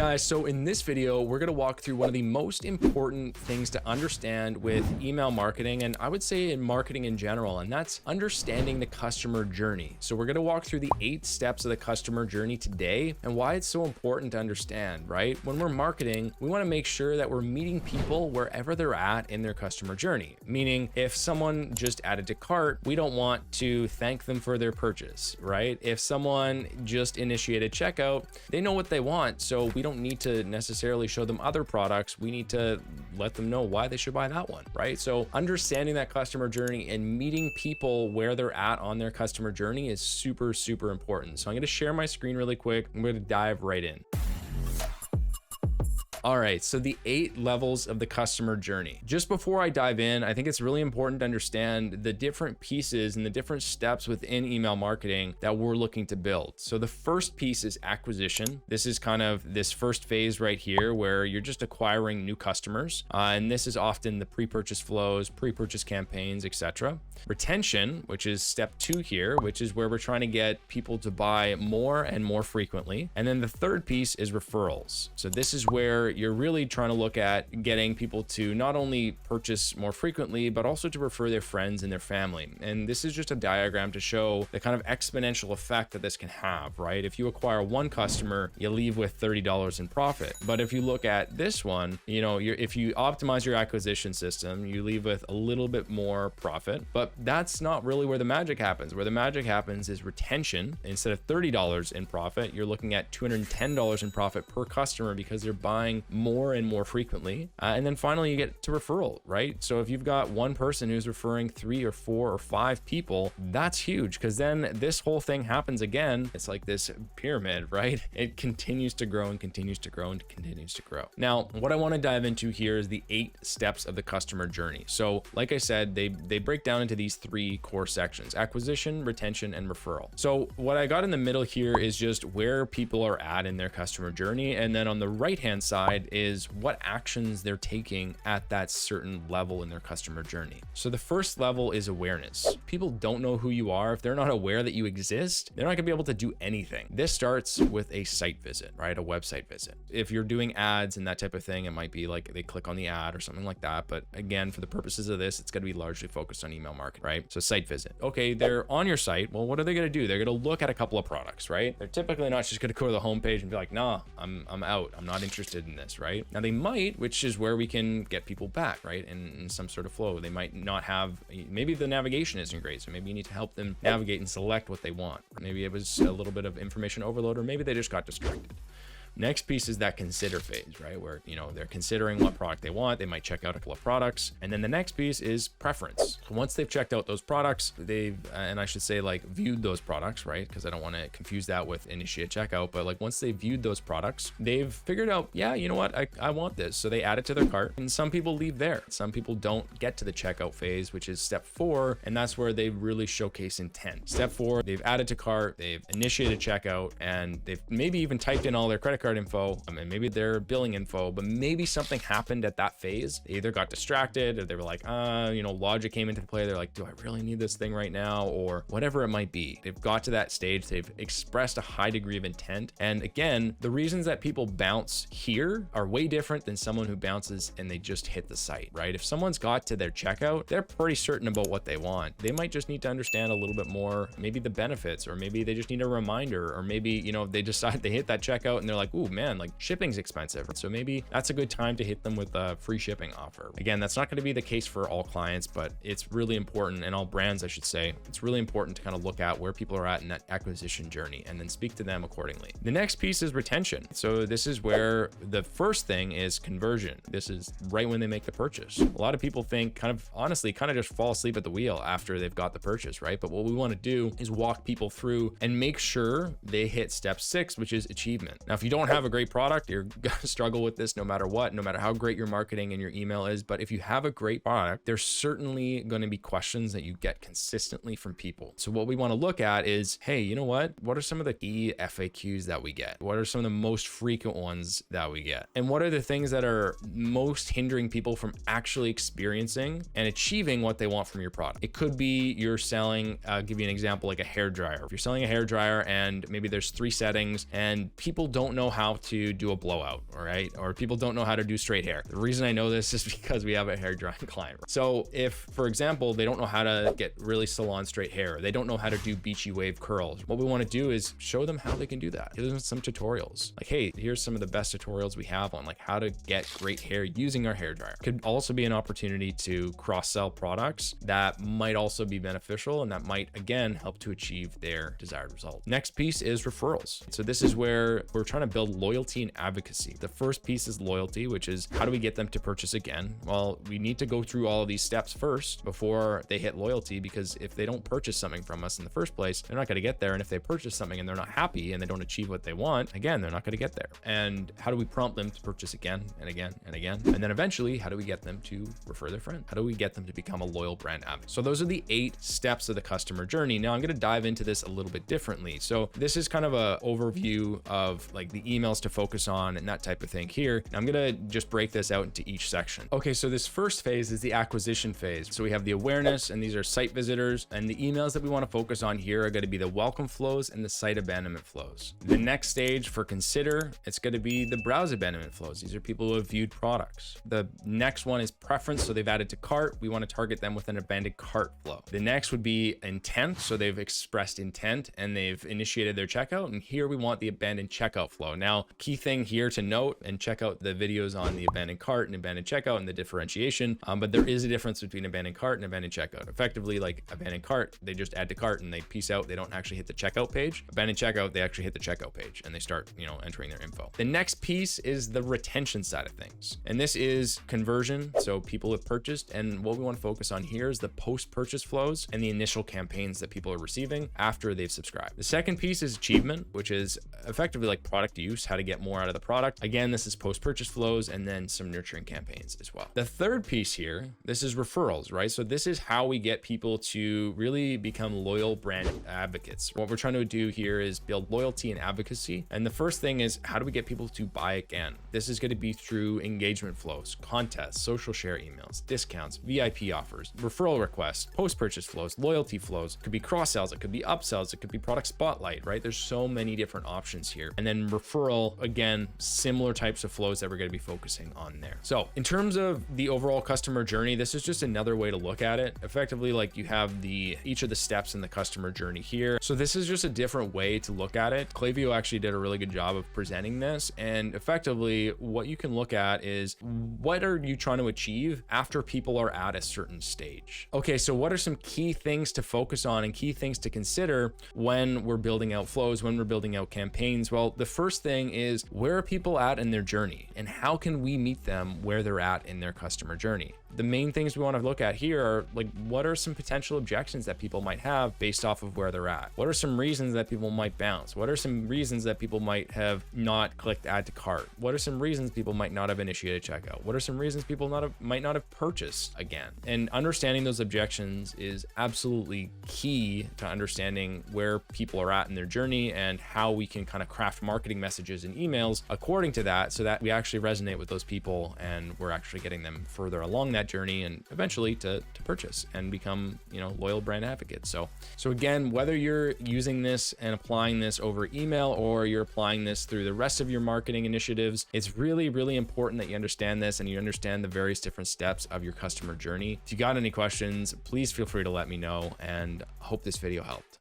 Hey guys, so in this video, we're gonna walk through one of the most important things to understand with email marketing, and I would say in marketing in general, and that's understanding the customer journey. So we're gonna walk through the 8 steps of the customer journey today and why it's so important to understand, right? When we're marketing, we wanna make sure that we're meeting people wherever they're at in their customer journey. Meaning, if someone just added to cart, we don't want to thank them for their purchase, right? If someone just initiated checkout, they know what they want, so we don't need to necessarily show them other products. We need to let them know why they should buy that one, right? So understanding that customer journey and meeting people where they're at on their customer journey is super, super important. So I'm going to share my screen really quick. I'm going to dive right in. All right, so the 8 levels of the customer journey. Just before I dive in, I think it's really important to understand the different pieces and the different steps within email marketing that we're looking to build. So the first piece is acquisition. This is kind of this first phase right here where you're just acquiring new customers. And this is often the pre-purchase flows, pre-purchase campaigns, etc. Retention, which is step 2 here, which is where we're trying to get people to buy more and more frequently. And then the third piece is referrals. So this is where you're really trying to look at getting people to not only purchase more frequently, but also to refer their friends and their family. And this is just a diagram to show the kind of exponential effect that this can have, right? If you acquire one customer, you leave with $30 in profit. But if you look at this one, if you optimize your acquisition system, you leave with a little bit more profit. But that's not really where the magic happens. Where the magic happens is retention. Instead of $30 in profit, you're looking at $210 in profit per customer because they're buying more and more frequently. And then finally you get to referral, right? So if you've got one person who's referring 3 or 4 or 5 people, that's huge, because then this whole thing happens again. It's like this pyramid, right? It continues to grow and continues to grow and continues to grow. Now, what I want to dive into here is the 8 steps of the customer journey. So like I said, they break down into these 3 core sections: acquisition, retention, and referral. So what I got in the middle here is just where people are at in their customer journey. And then on the right-hand side is what actions they're taking at that certain level in their customer journey. So the first level is awareness. People don't know who you are. If they're not aware that you exist, they're not gonna be able to do anything. This starts with a site visit, right? A website visit. If you're doing ads and that type of thing, it might be like they click on the ad or something like that. But again, for the purposes of this, it's gonna be largely focused on email marketing, right? So site visit. Okay, they're on your site. Well, what are they gonna do? They're gonna look at a couple of products, right? They're typically not just gonna go to the homepage and be like, nah, I'm out. I'm not interested in this, right? Now they might, which is where we can get people back, right? In some sort of flow. They might not have, maybe the navigation isn't great. So maybe you need to help them navigate and select what they want. Maybe it was a little bit of information overload, or maybe they just got distracted. Next piece is that consider phase, right? Where, they're considering what product they want. They might check out a couple of products. And then the next piece is preference. Once they've checked out those products, and I should say like viewed those products, right? Because I don't want to confuse that with initiate checkout, but like once they've viewed those products, they've figured out, yeah, you know what? I want this. So they add it to their cart, and some people leave there. Some people don't get to the checkout phase, which is step 4. And that's where they really showcase intent. Step 4, they've added to cart, they've initiated checkout, and they've maybe even typed in all their credit card info, and maybe their billing info, but maybe something happened at that phase. They either got distracted, or they were like, logic came into play. They're like, do I really need this thing right now? Or whatever it might be. They've got to that stage. They've expressed a high degree of intent. And again, the reasons that people bounce here are way different than someone who bounces and they just hit the site, right? If someone's got to their checkout, they're pretty certain about what they want. They might just need to understand a little bit more, maybe the benefits, or maybe they just need a reminder, or maybe, they decide they hit that checkout and they're like, ooh, man, like shipping's expensive. So maybe that's a good time to hit them with a free shipping offer. Again, that's not going to be the case for all clients, but it's really important, and all brands, I should say, it's really important to kind of look at where people are at in that acquisition journey and then speak to them accordingly. The next piece is retention. So this is where the first thing is conversion. This is right when they make the purchase. A lot of people think honestly, just fall asleep at the wheel after they've got the purchase, right? But what we want to do is walk people through and make sure they hit step 6, which is achievement. Now, if you don't have a great product, you're gonna struggle with this no matter what, no matter how great your marketing and your email is. But if you have a great product, there's certainly going to be questions that you get consistently from people. So what we want to look at is, hey, you know what are some of the key FAQs that we get? What are some of the most frequent ones that we get? And what are the things that are most hindering people from actually experiencing and achieving what they want from your product? It could be you're selling, I'll give you an example, like a hair dryer. If you're selling a hair dryer and maybe there's 3 settings and people don't know know how to do a blowout, all right? Or people don't know how to do straight hair. The reason I know this is because we have a hair drying client. So if, for example, they don't know how to get really salon straight hair, they don't know how to do beachy wave curls, what we want to do is show them how they can do that. Give them some tutorials. Like, hey, here's some of the best tutorials we have on like how to get great hair using our hair dryer. Could also be an opportunity to cross-sell products that might also be beneficial and that might, again, help to achieve their desired result. Next piece is referrals. So this is where we're trying to build loyalty and advocacy. The first piece is loyalty, which is how do we get them to purchase again? Well, we need to go through all of these steps first before they hit loyalty, because if they don't purchase something from us in the first place, they're not going to get there. And if they purchase something and they're not happy and they don't achieve what they want, again, they're not going to get there. And how do we prompt them to purchase again and again and again? And then eventually, how do we get them to refer their friend? How do we get them to become a loyal brand advocate? So those are the 8 steps of the customer journey. Now I'm going to dive into this a little bit differently. So this is kind of a overview of like the emails to focus on and that type of thing here. I'm going to just break this out into each section. Okay, so this first phase is the acquisition phase. So we have the awareness, and these are site visitors, and the emails that we want to focus on here are going to be the welcome flows and the site abandonment flows. The next stage for consider, it's going to be the browse abandonment flows. These are people who have viewed products. The next one is preference. So they've added to cart. We want to target them with an abandoned cart flow. The next would be intent. So they've expressed intent and they've initiated their checkout. And here we want the abandoned checkout flow. Now, key thing here to note, and check out the videos on the abandoned cart and abandoned checkout and the differentiation. But there is a difference between abandoned cart and abandoned checkout. Effectively, like abandoned cart, they just add to cart and they peace out. They don't actually hit the checkout page. Abandoned checkout, they actually hit the checkout page and they start, entering their info. The next piece is the retention side of things. And this is conversion. So people have purchased, and what we want to focus on here is the post-purchase flows and the initial campaigns that people are receiving after they've subscribed. The second piece is achievement, which is effectively like product use, how to get more out of the product. Again, this is post-purchase flows and then some nurturing campaigns as well. The third piece here, this is referrals, right? So this is how we get people to really become loyal brand advocates. What we're trying to do here is build loyalty and advocacy. And the first thing is, how do we get people to buy again? This is going to be through engagement flows, contests, social share emails, discounts, VIP offers, referral requests, post-purchase flows, loyalty flows. It could be cross-sells, it could be upsells, it could be product spotlight, right? There's so many different options here. And then referral, again, similar types of flows that we're going to be focusing on there. So in terms of the overall customer journey, this is just another way to look at it. Effectively, like you have each of the steps in the customer journey here. So this is just a different way to look at it. Klaviyo actually did a really good job of presenting this. And effectively, what you can look at is, what are you trying to achieve after people are at a certain stage? Okay, so what are some key things to focus on and key things to consider when we're building out flows, when we're building out campaigns? Well, the first thing is, where are people at in their journey and how can we meet them where they're at in their customer journey? The main things we want to look at here are like, what are some potential objections that people might have based off of where they're at? What are some reasons that people might bounce? What are some reasons that people might have not clicked add to cart? What are some reasons people might not have initiated checkout? What are some reasons people might not have purchased again? And understanding those objections is absolutely key to understanding where people are at in their journey and how we can kind of craft marketing messages and emails according to that, so that we actually resonate with those people and we're actually getting them further along that journey and eventually to purchase and become, loyal brand advocates. So again, whether you're using this and applying this over email or you're applying this through the rest of your marketing initiatives, it's really, really important that you understand this and you understand the various different steps of your customer journey. If you got any questions, please feel free to let me know, and hope this video helped.